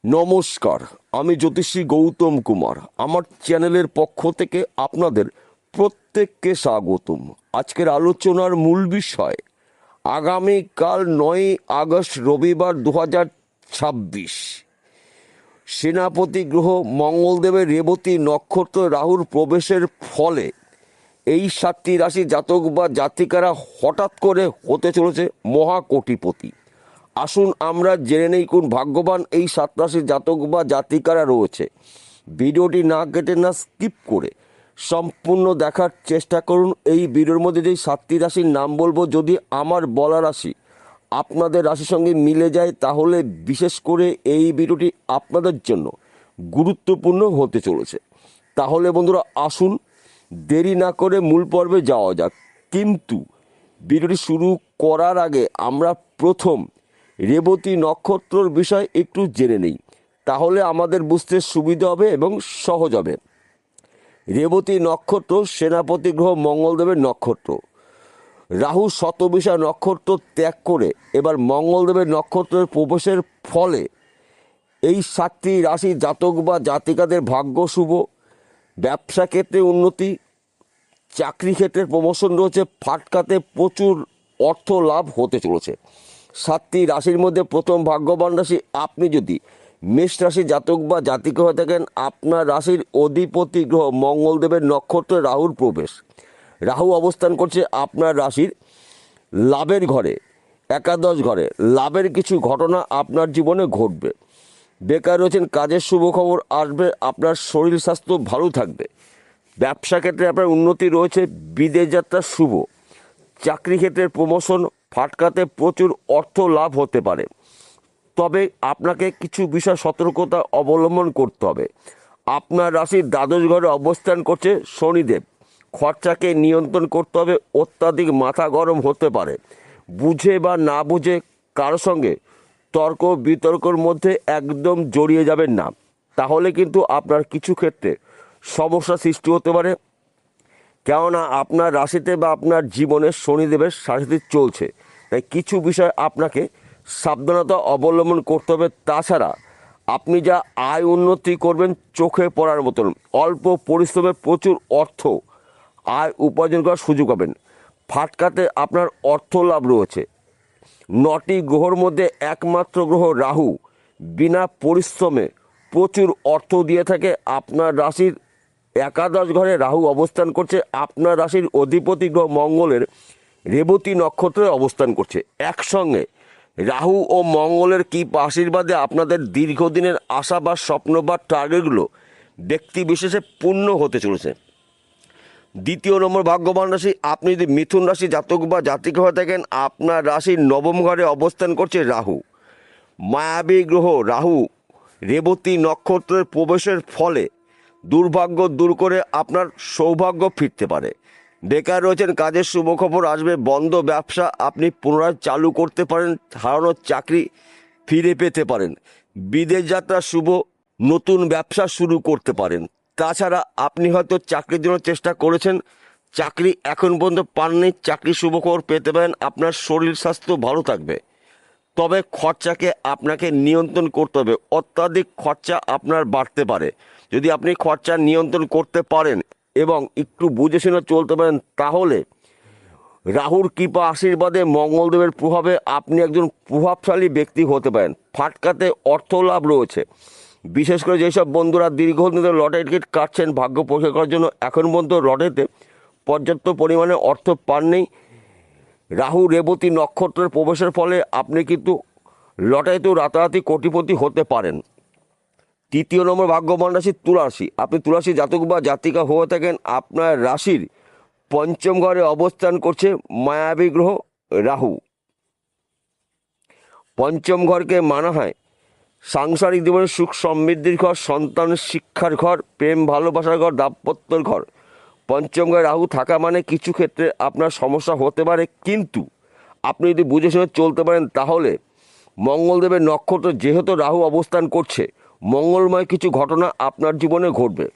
নমস্কার, আমি জ্যোতিষী গৌতম কুমার। আমার চ্যানেলের পক্ষ থেকে আপনাদের প্রত্যেককে স্বাগতম। আজকের আলোচনার মূল বিষয় আগামীকাল 9ই আগস্ট রবিবার 2026 সেনাপতি গ্রহ মঙ্গলদেবের রেবতী নক্ষত্র রাহুর প্রবেশের ফলে এই 7টি রাশি জাতক বা জাতিকারা হঠাৎ করে হতে চলেছে মহাকোটিপতি। আসুন আমরা জেনে নেই কোন ভাগ্যবান এই 7 রাশির জাতক বা জাতিকারা রয়েছে। ভিডিওটি না কেটে না স্কিপ করে সম্পূর্ণ দেখার চেষ্টা করুন। এই ভিডিওর মধ্যে যেই 7টি রাশির নাম বলবো, যদি আমার বলা রাশি আপনাদের রাশির সঙ্গে মিলে যায় তাহলে বিশেষ করে এই ভিডিওটি আপনাদের জন্য গুরুত্বপূর্ণ হতে চলেছে। তাহলে বন্ধুরা আসুন দেরি না করে মূল পর্বে যাওয়া যাক। কিন্তু ভিডিওটি শুরু করার আগে আমরা প্রথম রেবতী নক্ষত্রর বিষয় একটু জেনে নেই, তাহলে আমাদের বুঝতে সুবিধা হবে এবং সহজ হবে। রেবতী নক্ষত্র সেনাপতি গ্রহ মঙ্গলদেবের নক্ষত্র। রাহু শতবিশা নক্ষত্র ত্যাগ করে এবার মঙ্গলদেবের নক্ষত্রের প্রবেশের ফলে এই 7টি রাশি জাতক বা জাতিকাদের ভাগ্য শুভ, ব্যবসা ক্ষেত্রে উন্নতি, চাকরি ক্ষেত্রে প্রমোশন রয়েছে, ফাটকাতে প্রচুর অর্থ লাভ হতে চলেছে। 7টি রাশির মধ্যে প্রথম ভাগ্যবান রাশি আপনি যদি মেষ রাশি জাতক বা জাতিকা হয়ে থাকেন, আপনার রাশির অধিপতি গ্রহ মঙ্গলদেবের নক্ষত্রে রাহুর প্রবেশ। রাহু অবস্থান করছে আপনার রাশির লাভের ঘরে, একাদশ ঘরে। লাভের কিছু ঘটনা আপনার জীবনে ঘটবে। বেকার রয়েছেন, কাজের শুভ খবর আসবে, আপনার শরীর স্বাস্থ্য ভালো থাকবে। ব্যবসা ক্ষেত্রে আপনার উন্নতি রয়েছে, বিদেশ যাত্রা শুভ। চাকরি ক্ষেত্রের প্রমোশন, ফাটকাতে প্রচুর অর্থ লাভ হতে পারে। তবে আপনাকে কিছু বিষয় সতর্কতা অবলম্বন করতে হবে। আপনার রাশির দ্বাদশ ঘরে অবস্থান করছে শনিদেব। খরচাকে নিয়ন্ত্রণ করতে হবে, অত্যাধিক মাথা গরম হতে পারে। বুঝে বা না বুঝে কারো সঙ্গে তর্ক বিতর্কর মধ্যে একদম জড়িয়ে যাবেন না, তাহলে কিন্তু আপনার কিছু ক্ষেত্রে সমস্যা সৃষ্টি হতে পারে। কেননা আপনার রাশিতে বা আপনার জীবনে শনিদেবের সাথে চলছে, তাই কিছু বিষয় আপনাকে সাবধানতা অবলম্বন করতে হবে। তাছাড়া আপনি যা আয় উন্নতি করবেন চোখে পড়ার মতন, অল্প পরিশ্রমে প্রচুর অর্থ আয় উপার্জন করার সুযোগ পাবেন। ফাটকাতে আপনার অর্থ লাভ রয়েছে। 9টি গ্রহর মধ্যে একমাত্র গ্রহ রাহু বিনা পরিশ্রমে প্রচুর অর্থ দিয়ে থাকে। আপনার রাশির একাদশ ঘরে রাহু অবস্থান করছে, আপনার রাশির অধিপতি গ্রহ মঙ্গলের রেবতী নক্ষত্রে অবস্থান করছে। একসঙ্গে রাহু ও মঙ্গলের কি আশীর্বাদে আপনাদের দীর্ঘদিনের আশা বা স্বপ্ন বা টার্গেটগুলো ব্যক্তি বিশেষে পূর্ণ হতে চলেছে। দ্বিতীয় নম্বর ভাগ্যবান রাশি আপনি যদি মিথুন রাশি জাতক বা জাতিকা হয়ে থাকেন, আপনার রাশির নবম ঘরে অবস্থান করছে রাহু। মায়াবী গ্রহ রাহু রেবতী নক্ষত্রের প্রবেশের ফলে দুর্ভাগ্য দূর করে আপনার সৌভাগ্য ফিরতে পারে। বেকার রয়েছেন, কাজের শুভ খবর আসবে। বন্ধ ব্যবসা আপনি পুনরায় চালু করতে পারেন, হারানো চাকরি ফিরে পেতে পারেন। বিদেশ যাত্রা শুভ, নতুন ব্যবসা শুরু করতে পারেন। তাছাড়া আপনি হয়তো চাকরির জন্য চেষ্টা করেছেন, চাকরি এখন পর্যন্ত পাননি, চাকরি শুভ খবর পেতে পারেন। আপনার শরীর স্বাস্থ্য ভালো থাকবে। তবে খরচাকে আপনাকে নিয়ন্ত্রণ করতে হবে, অত্যাধিক খরচা আপনার বাড়তে পারে। যদি আপনি খরচা নিয়ন্ত্রণ করতে পারেন এবং একটু বুঝে শুনে চলতে পারেন, তাহলে রাহুর কৃপা আশীর্বাদে মঙ্গলদেবের প্রভাবে আপনি একজন প্রভাবশালী ব্যক্তি হতে পারেন। ফাটকাতে অর্থ লাভ রয়েছে। বিশেষ করে যেসব বন্ধুরা দীর্ঘদিন ধরে লটারি টিকিট কাটছেন ভাগ্য পরীক্ষা করার জন্য, এখন পর্যন্ত লটারিতে পর্যাপ্ত পরিমাণে অর্থ পাননি, রাহু রেবতী নক্ষত্রের প্রবেশের ফলে আপনি কিন্তু লটারিতেও রাতারাতি কোটিপতি হতে পারেন। তৃতীয় নম্বর ভাগ্যবান রাশি তুলা রাশি। আপনি তুলা রাশি জাতক বা জাতিকা হয়ে থাকেন, আপনার রাশির পঞ্চম ঘরে অবস্থান করছে মায়াবী গ্রহ রাহু। পঞ্চম ঘরকে মানা হয় সাংসারিক জীবনের সুখ সমৃদ্ধির ঘর, সন্তানের শিক্ষার ঘর, প্রেম ভালোবাসার ঘর, দাম্পত্যর ঘর। পঞ্চম ঘরে রাহু থাকা মানে কিছু ক্ষেত্রে আপনার সমস্যা হতে পারে, কিন্তু আপনি যদি বুঝে শুনে চলতে পারেন তাহলে মঙ্গলদেবের নক্ষত্র যেহেতু রাহু অবস্থান করছে, মঙ্গলময় কিছু ঘটনা আপনার জীবনে ঘটবে।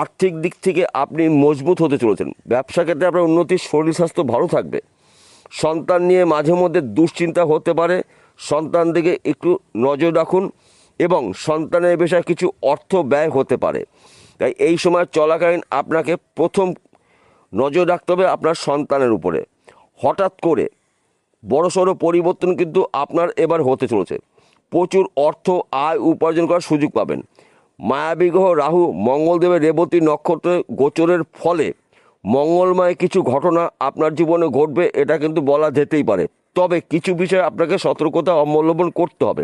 আর্থিক দিক থেকে আপনি মজবুত হতে চলেছেন। ব্যবসা ক্ষেত্রে আপনার উন্নতি, শরীর স্বাস্থ্য ভালো থাকবে। সন্তান নিয়ে মাঝে মধ্যে দুশ্চিন্তা হতে পারে, সন্তান দিকে একটু নজর রাখুন। এবং সন্তানের বিষয়ে কিছু অর্থ ব্যয় হতে পারে। তাই এই সময় চলাকালীন আপনাকে প্রথম নজর রাখতে হবে আপনার সন্তানের উপরে। হঠাৎ করে বড়সড় পরিবর্তন কিন্তু আপনার এবার হতে চলেছে। প্রচুর অর্থ আয় উপার্জন করার সুযোগ পাবেন। মায়াবী গ্রহ রাহু মঙ্গলদেবের রেবতী নক্ষত্রে গোচরের ফলে মঙ্গলময় কিছু ঘটনা আপনার জীবনে ঘটবে, এটা কিন্তু বলা যেতেই পারে। তবে কিছু বিষয়ে আপনাকে সতর্কতা অবলম্বন করতে হবে।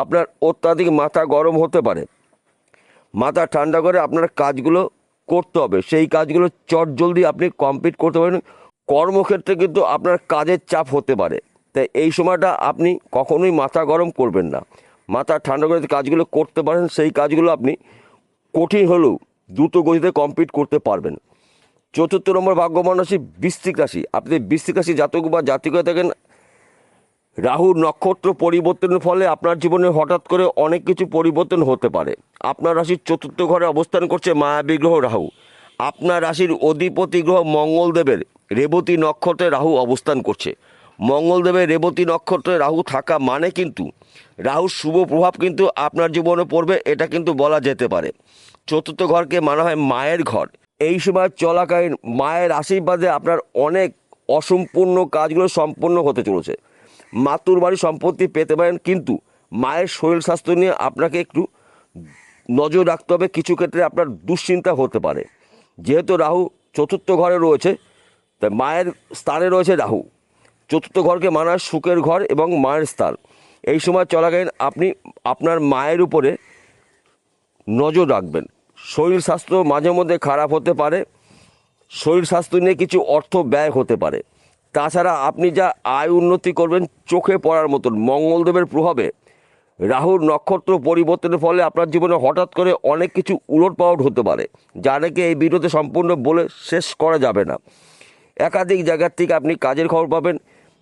আপনার অত্যাধিক মাথা গরম হতে পারে, মাথা ঠান্ডা করে আপনার কাজগুলো করতে হবে, সেই কাজগুলো চটজলদি আপনি কমপ্লিট করতে পারেন। কর্মক্ষেত্রে কিন্তু আপনার কাজের চাপ হতে পারে, তাই এই সময়টা আপনি কখনোই মাথা গরম করবেন না। মাথা ঠান্ডা করে কাজগুলো করতে পারেন, সেই কাজগুলো আপনি কঠিন হলেও দ্রুত গতিতে কমপ্লিট করতে পারবেন। চতুর্থ নম্বর ভাগ্যবান রাশি বৃশ্চিক রাশি। আপনি বৃশ্চিক রাশি জাতক বা জাতিকা থাকেন, রাহুর নক্ষত্র পরিবর্তনের ফলে আপনার জীবনে হঠাৎ করে অনেক কিছু পরিবর্তন হতে পারে। আপনার রাশির চতুর্থ ঘরে অবস্থান করছে মায়াবী গ্রহ রাহু। আপনার রাশির অধিপতি গ্রহ মঙ্গলদেবের রেবতী নক্ষত্রে রাহু অবস্থান করছে। মঙ্গলদেবের রেবতী নক্ষত্রে রাহু থাকা মানে কিন্তু রাহুর শুভ প্রভাব কিন্তু আপনার জীবনে পড়বে, এটা কিন্তু বলা যেতে পারে। চতুর্থ ঘরকে মানা হয় মায়ের ঘর। এই সময় চলাকালীন মায়ের আশীর্বাদে আপনার অনেক অসম্পূর্ণ কাজগুলো সম্পূর্ণ হতে চলেছে। মাতুর বাড়ি সম্পত্তি পেতে পারেন, কিন্তু মায়ের শরীর স্বাস্থ্য নিয়ে আপনাকে একটু নজর রাখতে হবে। কিছু ক্ষেত্রে আপনার দুশ্চিন্তা হতে পারে। যেহেতু রাহু চতুর্থ ঘরে রয়েছে, তাই মায়ের স্থানে রয়েছে রাহু। চতুর্থ ঘরকে মানা হয় সুখের ঘর এবং মায়ের স্থান। এই সময় চলাকালীন আপনি আপনার মায়ের উপরে নজর রাখবেন। শরীর স্বাস্থ্য মাঝে মধ্যে খারাপ হতে পারে, শরীর স্বাস্থ্য নিয়ে কিছু অর্থ ব্যয় হতে পারে। তাছাড়া আপনি যা আয় উন্নতি করবেন চোখে পড়ার মতন। মঙ্গলদেবের প্রভাবে রাহুর নক্ষত্র পরিবর্তনের ফলে আপনার জীবনে হঠাৎ করে অনেক কিছু উলটপালট হতে পারে, যা নাকি এই ভিডিওতে সম্পূর্ণ বলে শেষ করা যাবে না। একাধিক জায়গার থেকে আপনি কাজের খবর পাবেন।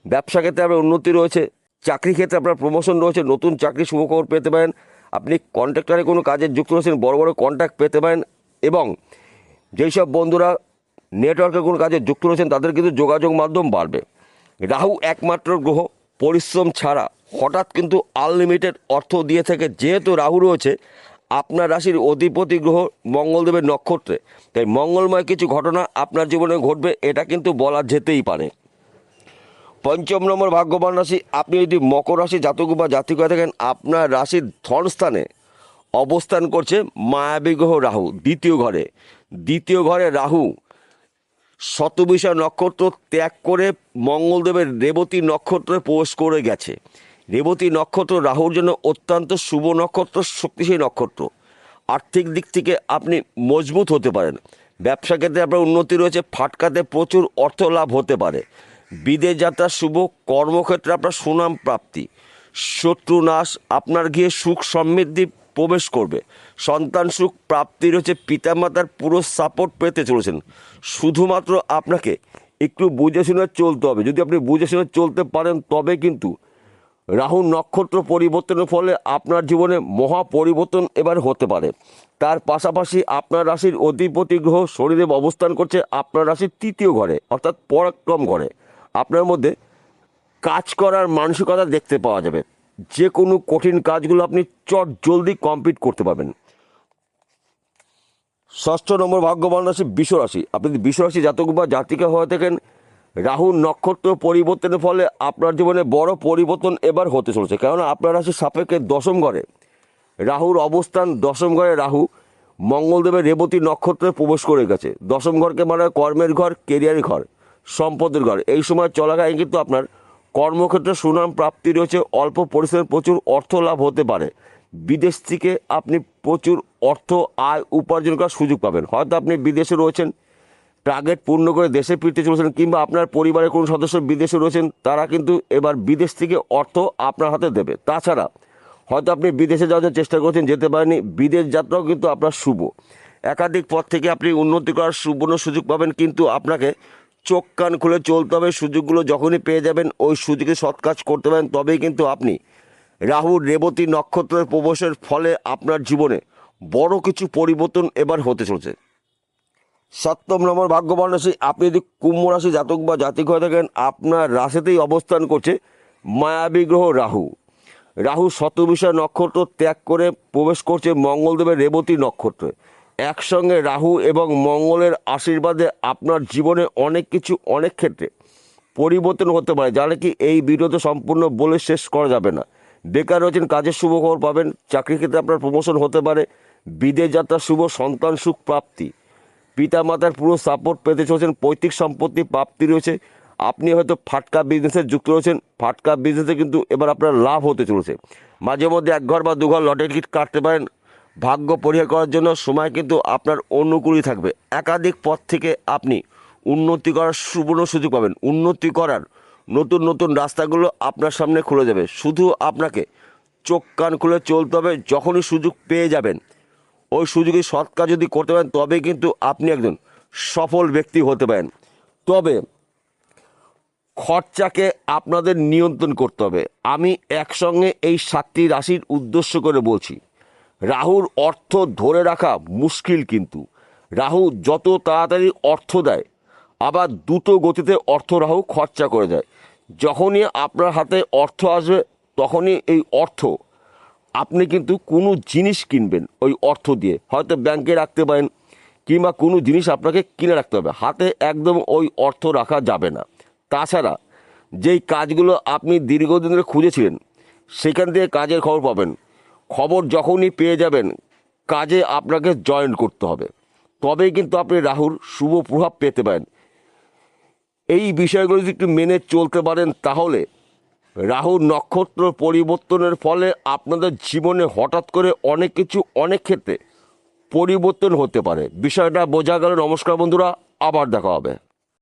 ব্যবসা ক্ষেত্রে আপনার উন্নতি রয়েছে, চাকরি ক্ষেত্রে আপনার প্রমোশন রয়েছে, নতুন চাকরি শুভখবর পেতে পারেন। আপনি কন্ট্রাক্টরে কোনো কাজে যুক্ত রয়েছেন, বড় বড় কন্ট্রাক্ট পেতে পারেন। এবং যেই সব বন্ধুরা নেটওয়ার্কের কোনো কাজে যুক্ত রয়েছেন তাদের কিন্তু যোগাযোগ মাধ্যম বাড়বে। রাহু একমাত্র গ্রহ পরিশ্রম ছাড়া হঠাৎ কিন্তু আনলিমিটেড অর্থ দিয়ে থাকে। যেহেতু রাহু রয়েছে আপনার রাশির অধিপতি গ্রহ মঙ্গলদেবের নক্ষত্রে, তাই মঙ্গলময় কিছু ঘটনা আপনার জীবনে ঘটবে, এটা কিন্তু বলা যেতেই পারে। পঞ্চম নম্বর ভাগ্যবান রাশি। আপনি যদি মকর রাশি জাতক বা জাতিক হয়ে থাকেন, আপনার রাশির ধনস্থানে অবস্থান করছে মায়াবী গ্রহ রাহু দ্বিতীয় ঘরে। দ্বিতীয় ঘরে রাহু শতবিষা নক্ষত্র ত্যাগ করে মঙ্গলদেবের রেবতী নক্ষত্রে প্রবেশ করে গেছে। রেবতী নক্ষত্র রাহুর জন্য অত্যন্ত শুভ নক্ষত্র, শক্তিশালী নক্ষত্র। আর্থিক দিক থেকে আপনি মজবুত হতে পারেন। ব্যবসা ক্ষেত্রে আপনার উন্নতি রয়েছে, ফাটকাতে প্রচুর অর্থ লাভ হতে পারে। বিদেশ যাত্রা শুভ, কর্মক্ষেত্রে আপনার সুনাম প্রাপ্তি, শত্রু নাশ, আপনার গিয়ে সুখ সমৃদ্ধি প্রবেশ করবে। সন্তান সুখ প্রাপ্তি রয়েছে, পিতামাতার পুরো সাপোর্ট পেতে চলেছেন। শুধুমাত্র আপনাকে একটু বুঝে শুনে চলতে হবে। যদি আপনি বুঝে শুনে চলতে পারেন তবে কিন্তু রাহু নক্ষত্র পরিবর্তনের ফলে আপনার জীবনে মহা পরিবর্তন এবার হতে পারে। তার পাশাপাশি আপনার রাশির অধিপতি গ্রহ শনিদেব অবস্থান করছে আপনার রাশির তৃতীয় ঘরে, অর্থাৎ পরাক্রম ঘরে। আপনার মধ্যে কাজ করার মানসিকতা দেখতে পাওয়া যাবে। যে কোনো কঠিন কাজগুলো আপনি চট জলদি কমপ্লিট করতে পারবেন। ষষ্ঠ নম্বর ভাগ্যবান রাশি বৃষ রাশি। আপনি যদি বৃষ রাশি জাতক বা জাতিকা হয়ে থাকেন, রাহুর নক্ষত্র পরিবর্তনের ফলে আপনার জীবনে বড় পরিবর্তন এবার হতে চলেছে। কেননা আপনার রাশির সাপেক্ষে দশম ঘরে রাহুর অবস্থান। দশম ঘরে রাহু মঙ্গলদেবের রেবতী নক্ষত্রে প্রবেশ করে গেছে। দশম ঘরকে মানে কর্মের ঘর, কেরিয়ারের ঘর, সম্পদের ঘর। এই সময় চলাকালীন কিন্তু আপনার কর্মক্ষেত্রে সুনাম প্রাপ্তি রয়েছে। অল্প পরিশ্রমে প্রচুর অর্থ লাভ হতে পারে। বিদেশ থেকে আপনি প্রচুর অর্থ আয় উপার্জন করার সুযোগ পাবেন। হয়তো আপনি বিদেশে রয়েছেন, টার্গেট পূর্ণ করে দেশে ফিরতে চলেছেন, কিংবা আপনার পরিবারের কোনো সদস্য বিদেশে রয়েছেন, তারা কিন্তু এবার বিদেশ থেকে অর্থ আপনার হাতে দেবে। তাছাড়া হয়তো আপনি বিদেশে যাওয়ার জন্য চেষ্টা করছেন, যেতে পারেনি, বিদেশ যাত্রাও কিন্তু আপনার শুভ। একাধিক পথ থেকে আপনি উন্নতি করার সুবর্ণ সুযোগ পাবেন, কিন্তু আপনাকে চোখ কান খুলে চলতে হবে। সুযোগগুলো যখনই পেয়ে যাবেন ওই সুযোগে সৎ কাজ করতে পারেন, তবেই কিন্তু আপনি রাহুর রেবতী নক্ষত্রের প্রবেশের ফলে আপনার জীবনে বড় কিছু পরিবর্তন এবার হতে চলেছে। সপ্তম নম্বর ভাগ্যবান রাশি। আপনি যদি কুম্ভ রাশি জাতক বা জাতিক হয়ে থাকেন, আপনার রাশিতেই অবস্থান করছে মায়াবী গ্রহ রাহু। রাহু শতভিষা নক্ষত্র ত্যাগ করে প্রবেশ করছে মঙ্গলদেবের রেবতী নক্ষত্রে। একসঙ্গে রাহু এবং মঙ্গলের আশীর্বাদে আপনার জীবনে অনেক কিছু অনেক ক্ষেত্রে পরিবর্তন হতে পারে, যা নাকি এই ভিডিওতে সম্পূর্ণ বলে শেষ করা যাবে না। বেকার রয়েছেন, কাজের শুভ খবর পাবেন, চাকরি ক্ষেত্রে আপনার প্রমোশন হতে পারে, বিদেশ যাত্রা শুভ, সন্তান সুখ প্রাপ্তি, পিতামাতার পুরো সাপোর্ট পেতে চলেছেন, পৈতৃক সম্পত্তি প্রাপ্তি রয়েছে। আপনি হয়তো ফাটকা বিজনেসে যুক্ত রয়েছেন, ফাটকা বিজনেসে কিন্তু এবার আপনার লাভ হতে চলেছে। মাঝে মধ্যে এক ঘর বা দু ঘর লটারি টিকিট কাটতে পারেন। ভাগ্য পরীক্ষা করার জন্য সময় কিন্তু আপনার অনুকূলই থাকবে। একাধিক পথ থেকে আপনি উন্নতি করার সুবর্ণ সুযোগ পাবেন। উন্নতি করার নতুন নতুন রাস্তাগুলো আপনার সামনে খুলে যাবে। শুধু আপনাকে চোখ কান খুলে চলতে হবে। যখনই সুযোগ পেয়ে যাবেন, ওই সুযোগে সৎ কাজ যদি করতে পারেন, তবে কিন্তু আপনি একজন সফল ব্যক্তি হতে পারেন। তবে খরচাকে আপনাদের নিয়ন্ত্রণ করতে হবে। আমি একসঙ্গে এই 7টি রাশির উদ্দেশ্য করে বলছি। রাহুর অর্থ ধরে রাখা মুশকিল, কিন্তু রাহু যত তাড়াতাড়ি অর্থ দেয়, আবার দ্রুত গতিতে অর্থ রাহু খরচা করে দেয়। যখনই আপনার হাতে অর্থ আসবে, তখনই এই অর্থ আপনি কিন্তু কোনো জিনিস কিনবেন। ওই অর্থ দিয়ে হয়তো ব্যাংকে রাখতে পারেন, কিংবা কোনো জিনিস আপনাকে কিনে রাখতে হবে। হাতে একদম ওই অর্থ রাখা যাবে না। তাছাড়া যেই কাজগুলো আপনি দীর্ঘদিন ধরে খুঁজেছিলেন, সেখান থেকে কাজের খবর পাবেন। খবর যখনই পেয়ে যাবেন, কাজে আপনাকে জয়েন করতে হবে, তবেই কিন্তু আপনি রাহুর শুভ প্রভাব পেতে পারেন। এই বিষয়গুলো যদি একটু মেনে চলতে পারেন, তাহলে রাহুর নক্ষত্র পরিবর্তনের ফলে আপনাদের জীবনে হঠাৎ করে অনেক কিছু অনেক ক্ষেত্রে পরিবর্তন হতে পারে। বিষয়টা বোঝা গেল। নমস্কার বন্ধুরা, আবার দেখা হবে।